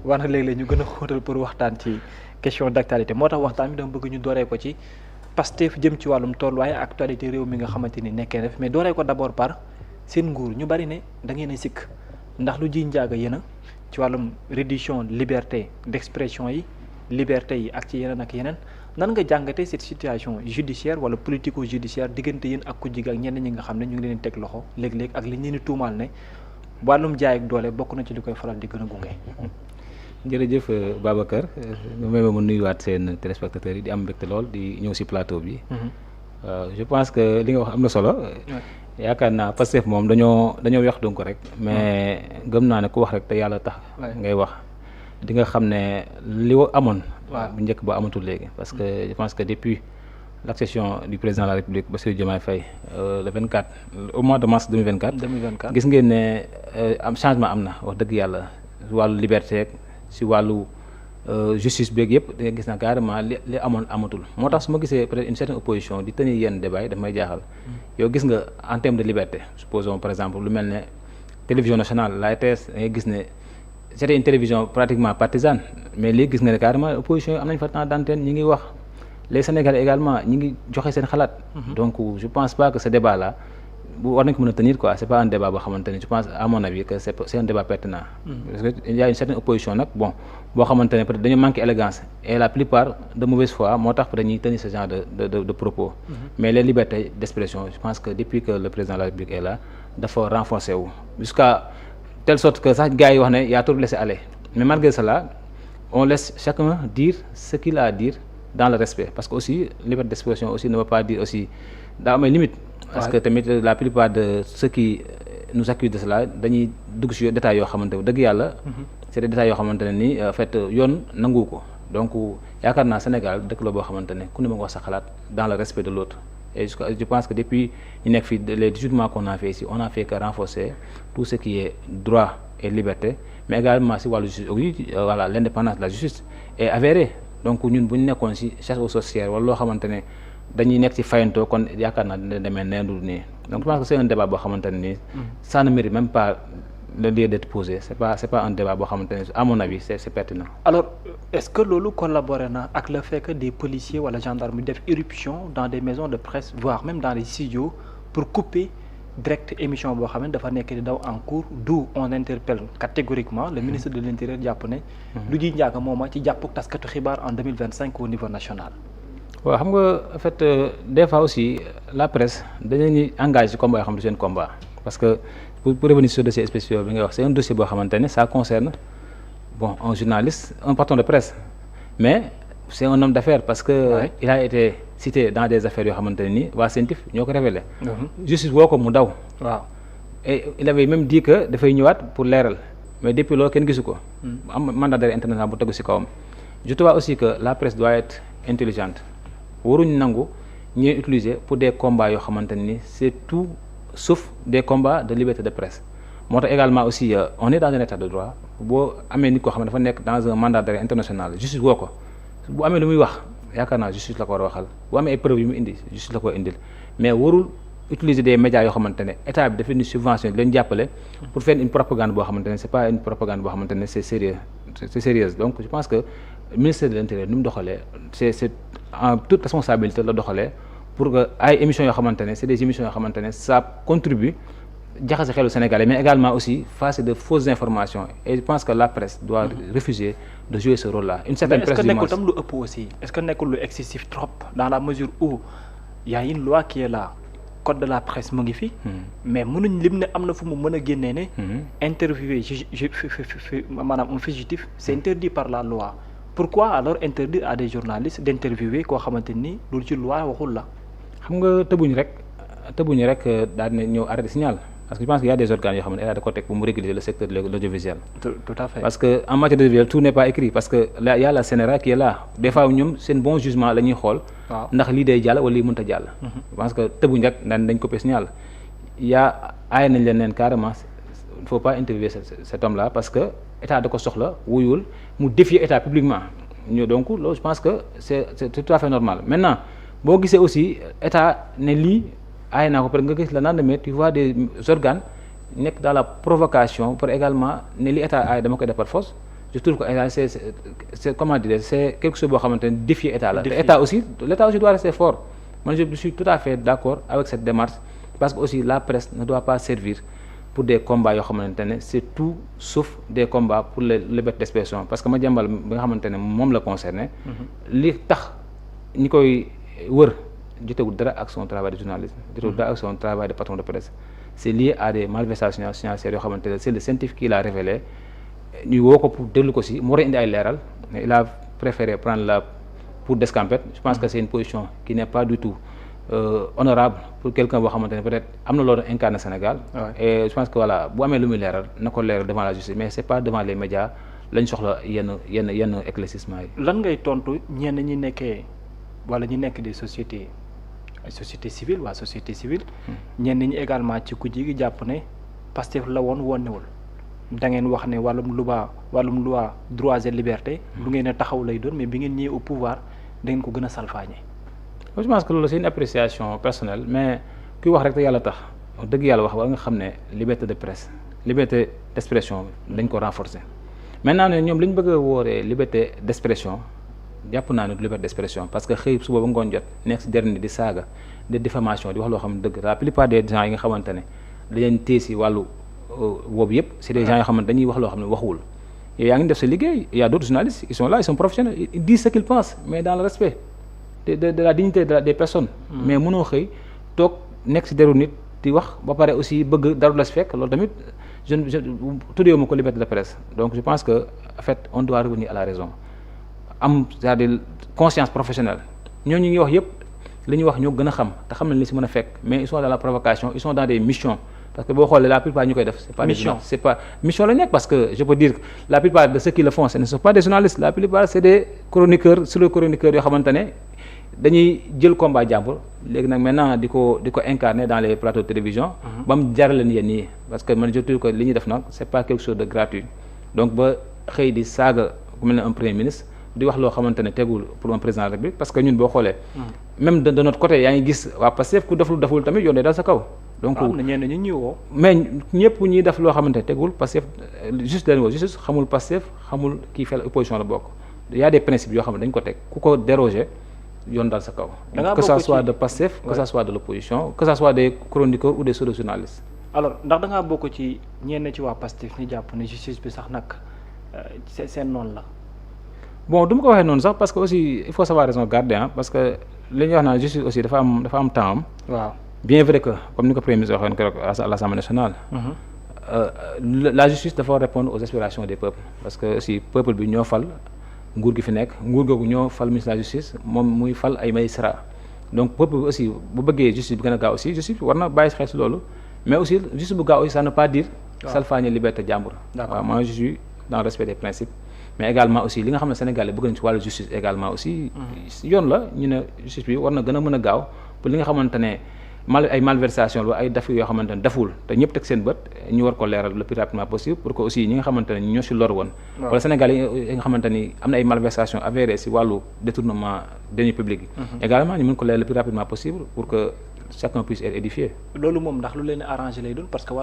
war na léeg-léeg ñu gën a xóotal pour waxtaan ci question d'actualité moo tax waxtaan bi dama bëgg ñu dooree ko ci Pastef jëm ci wàllum tolluwaay actualité réew mi nga xamante ni nekkee na fi mais dooree ko d'abord par seen nguur ñu bari ne da ngeen a sikk ndax lu ji njaaga yéen a ci wàllum réduction liberté d'expression yi liberté yi ak ci yeneen ak yeneen nan nga jàngatee cette situation judiciaire wala politico-judiciaire diggante yéen ak ku jig ak ñenn ñi nga xam ne ñu ngi leen teg loxo léeg-léeg ak li ñu leen di tuumaal ne wàllum jaay ak doole bokk na ci li koy faral di gën a gunge. jërëjëf Babacar may ma nuyuwaat seen téléspectateurs yi di am mbégte lool di ñëw ci plateau bi. Je pense que li nga wax am na solo. yaakaar naa Pastef moom dañoo weex donc rek. mais gëm naa ne ku wax rek te yàlla tax. ngay wax di nga xam ne li amoon. bu njëkk ba amatul léegi parce que je pense que depuis l'accession du président de la République Bassirou Diomaye Faye le 24 au mois de mars 2024. gis ngeen ne am changement am na wax dëgg yàlla si wàllu liberté si wàllu justice beeg yëpp da nga gis na carrément li amoon amatul moo tax su ma gisee peut-être une certaine opposition di tenir yenn débat yi daf may jaaxal. yow gis nga en termes de liberté supposons par exemple lu mel ne télévision nationale la RTS da ngay gis ne c'était une télévision pratiquement partisane mais léegi gis nga ne carrément opposition yi am nañ fa temps d'antenne ñi ngi wax les Sénégalais également ñi ngi joxe seen xalaat. donc je pense pas que ce débat là bu war nañ ko mën a tenir quoi c'est pas un débat boo xamante ne je pense à mon avis que c'est un débat pertinent. parce que il y a une certaine opposition nag bon boo xamante ne peut-être dañoo manqué élégance et la plupart de mauvaise foi moo tax dañuy tenir ce genre de propos. mais les libertés d'expression je pense que depuis que le président de la République est là dafa renforcer wu jusqu'à telle sorte que sax gars yi wax ne y a trop laissé aller mais malgré cela on laisse chacun dire ce qu'il a à dire dans le respect parce que aussi liberté d'expression aussi ne veut pas dire aussi daa am ay limites. parce que tamit la plupart de ceux qui nous accusent de cela dañuy dugg ci détails yoo xamante ne dëgg yàlla. c'est des détails yoo xamante ne ni en fait yoon nangu ko donc yaakaar naa Sénégal dëkk la boo xamante ne ku ne ma nga wax sa xalaat dans le respect de l'autre et je pense que depuis ñu nekk fii les 18 mois qu'on a fait ici on a fait que renforcer tout ce qui est droit et liberté mais également ci wàllu justice voilà l'indépendance de la justice est avérée donc ñun bu ñu nekkoon ci chasse aux sorcières wala loo xamante ne dañuy nekk ci fayantoo kon yaakaar naa dina demee neendu nii donc je pense que c'est un débat boo xamante ne nii ça ne mérite même pas le lieu d'être posé c'est pas un débat boo xamante ne à mon avis c'est pertinent. alors est-ce que loolu collaboré na ak le fait que des policiers wala gendarmes def irruption dans des maisons de presse voire même dans les studios pour couper direct émission boo xam ne dafa nekk di daw en cours d'où on interpelle catégoriquement le ministre de l'Intérieur jàpp ne lu ji njaaga mooma ci jàpp taskatu xibaar en 2025 au niveau national. waaw xam nga en fait des fois aussi la presse dañuy engagé ci combat yoo xam ne seen combat parce que pour revenir sur dossier spécial bi nga wax c'est un dossier boo xamante ne ça concerne bon un journaliste un patron de presse mais c'est un homme d'affaires parce que il a été cité dans des affaires yoo xamante ne ni waa CENTIF ñoo ko révélé justice woo ko mu daw waaw et il avait même dit que dafay ñëwaat pour leeral mais depuis loolu kenn gisu ko am mandat d'arrêt international bu tegu ci kawam je trouve aussi que la presse doit être intelligente waruñ nangu ñuy utiliser pour des combats yoo xamante ni c'est tout sauf des combats de liberté de presse moo tax également aussi on est dans un état de droit boo amee nit koo xam ne dafa nekk dans un mandat d'arrêt international justice woo ko bu amee lu muy wax yaakaar naa justice la ko war a waxal bu amee ay preuves yu mu indi justice la ko indil mais warul utiliser des médias yoo xamante ne état bi dafa ni subvention di leen jàppale pour faire une propagande boo xamante ne c'est pas une propagande boo xamante ne c'est sérieuse donc je pense que le ministère de l'Intérieur ni mu doxalee c'est en toute responsabilité la doxalee pour que ay émissions yoo xamante ne c'est des émissions yoo xamante ne ça contribue jaxase xelu Sénégalais mais également aussi face de fausses informations et je pense que la presse doit refuser de jouer ce rôle-là une certaine presse du moins. est-ce que nekkul tam lu ëpp aussi est-ce que nekkul lu excessif trop dans la mesure où il y a une loi qui est là code de la presse mu ngi fi. mais mënuñ lim ne am na fu mu mën a génnee ne. interviewer maanaam un fugitif c'est interdit par la loi. pourquoi alors interdire à des journalistes d'interviewer koo xamante ni loolu ci loi waxul la. xam nga tëbuñu rek daal di ñëw arrêté signal parce que je pense qu'il y a des organes yoo xam ne état da ko teg pour mu réguler le secteur de l'audiovisuel. tout à fait parce que en matière d'audiovisuel tout n'est pas écrit parce que là y a la CNRA qui est là des fois ñoom seen bon jugement la ñuy xool. ndax lii day jàll wala lii mënta jàll. je pense que tëbuñu rek dañ coupé signal aay nañ leen neen carrément il faut pas interviewer cet homme là parce que état da ko soxla wuyul mu défier état publiquement donc loolu je pense que c'est tout à fait normal maintenant boo gisee aussi état ne lii aay naa ko parce que nga gis la lendemain tu vois des organes nekk dans la provocation pour également ne li état aay dama koy def par force je trouve que c'est comment dire, c'est quelque chose boo xamante ne défier état la. L'État aussi doit rester fort. Moi je suis tout à fait d'accord avec cette démarche parce que aussi la presse ne doit pas servir pour des combats yoo xamante ne c'est tout sauf des combats pour les libertés d'expression parce que Madiambal bi nga xamante ne moom la concerné. li tax ñi koy wër jotewul dara ak son travail de journalisme. jotewul dara ak son travail de patron de presse. c'est lié à des malversations financières yoo xamante ne c'est le scientifique qui l'a révélé ñu woo ko pour déglu ko si mu war a indi ay leeral mais il a préféré prendre la pour d'escampette. Je pense que c'est une position qui n'est pas du tout honorable pour quelqu'un boo xamante ne peut-être am na loolu incarné Sénégal. Et je pense que voilà bu amee lu muy leeral na ko leeral devant la justice mais c'est pas devant les médias lañ soxla yenn éclaircissement yi. lan ngay tontu ñenn ñi nekkee wala ñi nekk des sociétés ay société civile waa société civile. ñenn ñi également ci ku jigi jàpp ne Pastef la woon wonewul da ngeen wax ne wàllum loi droits et libertés. lu ngeen a taxaw lay doon mais bi ngeen ñëwee au pouvoir da ngeen ko gën a salfaañe. je pense que loolu c'est une appréciation personnelle mais kuy wax rek te yàlla tax dëgg yàlla wax war nga xam ne liberté de presse liberté d'expression dañ ko renforcer maintenant ne ñoom li ñu bëgg a wooree liberté d'expression jàpp naa ne liberté d'expression parce que xëy suba ba ngoon jot nekk si dernier di saaga de diffamation di wax loo xam ne dëgg la plupart des gens yi nga xamante ne dañ leen téye si wàllu boobu yëpp c'est des gens yoo xamante dañuy wax loo xam ne waxuwul yow yaa ngi def sa liggéey il y a d'autres journalistes qui sont là ils sont professionnels ils disent ce qu'ils pensent mais dans le respect de la dignité des personnes. mais mënoo xëy toog nekk si deru nit di wax ba pare aussi bëgg daru la si fekk loolu tamit je tuddee ma ko liberté de presse donc je pense que en fait on doit revenir à la raison am c'est-à-dire conscience professionnelle ñooñu ñuy wax yëpp li ñuy wax ñoo gën a xam te xam nañ li si mën a fekk mais ils sont dans la provocation ils sont dans des missions parce que boo xoolee la plupart ñu koy def c'est pas mission c'est pas mission la nekk parce que je peux dire que la plupart de ceux qui le font ce ne sont pas des journalistes la plupart c'est des chroniqueurs sur les chroniqueurs yoo xamante ne dañuy jël combat jàmbur léegi nag maintenant di ko incarner dans les plateaux de télévision ba mu jar leen yéen nii parce que man je trouve que li ñuy def nag c'est pas quelque chose de gratuit donc ba xëy di saaga ku mel ne un premier ministre di wax loo xamante ne tegul pour un président de la République parce que ñun boo xoolee même de notre côté yaa ngi gis waa Pastef ku deful tamit yoon day dal sa kaw donc am na ñenn ñu ñëwoo mais ñëpp ñuy def loo xamante ne tegul Pastef juste leen woo juste xamul Pastef xamul kii fel opposition la bokk y a des principes yoo xam ne dañ ko teg ku ko déroger yoon dal sa kaw que ça soit de Pastef que ça soit de l'opposition que ça soit des chroniqueurs ou des pseudo-journalistes. alors ndax da ngaa bokk ci ñenn ci waa Pastef ñu jàpp ne justice bi sax nag seen noonu la. bon du ma ko waxee noonu sax parce que aussi il faut savoir raison garder parce que li ñuy wax naan justice aussi dafa am temps am. waaw bien vrai que comme ni ko premier ministre waxoon keroog à l'Assemblée nationale. La justice dafa répondre aux aspirations des peuples parce que aussi peuple bi ñoo fal. nguur gi fi nekk nguur googu ñoo fal ministre de la justice moom muy fal ay magistrats donc peuple bi aussi bu bëggee justice bi gën a gaaw aussi justice war na bàyyi xel si loolu mais aussi justice bu gaaw aussi ça ne veut pas dire salfaañe liberté jàmbur. waaw moi je suis dans le respect des principes mais également aussi li nga xam ne Sénégal yi bëgg nañ ci wàllu justice également aussi yoon la ñu ne justice bi war na gën a mën a gaaw pour li nga xamante ne ay malversation la ay daf yoo xamante ne deful te ñëpp teg seen bët ñu war ko leeral le plus rapidement possible pour que aussi ñi nga xamante ne ñoo si lor woon wala Sénégal yi nga xamante ni am na ay malversation avérées si wàllu détournement deniers publics yi également ñu mën ko leeral le plus rapidement possible pour que chacun puisse être édifié. loolu moom ndax lu leen arrangé lay doon parce que